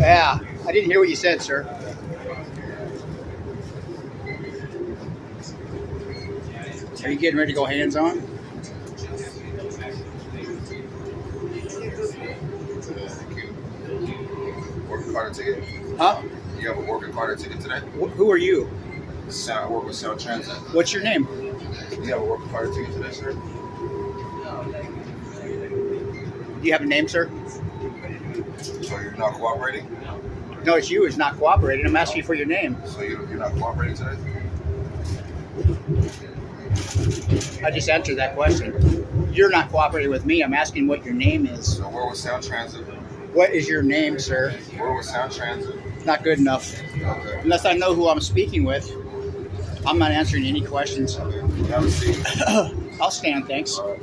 Yeah, I didn't hear what you said, sir. Are you getting ready to go hands-on? Working Carter ticket? Huh? You have a working Carter ticket today? Who are you? I work with Sound Transit. What's your name? You have a working Carter ticket today, sir? Do you have a name, sir? So you're not cooperating? No, it's you. It's not cooperating. I'm asking you for your name. So you're not cooperating today? I just answered that question. You're not cooperating with me. I'm asking what your name is. So where was Sound Transit? What is your name, sir? Where was Sound Transit? Not good enough. Okay. Unless I know who I'm speaking with, I'm not answering any questions. Have a seat. I'll stand, thanks. All right.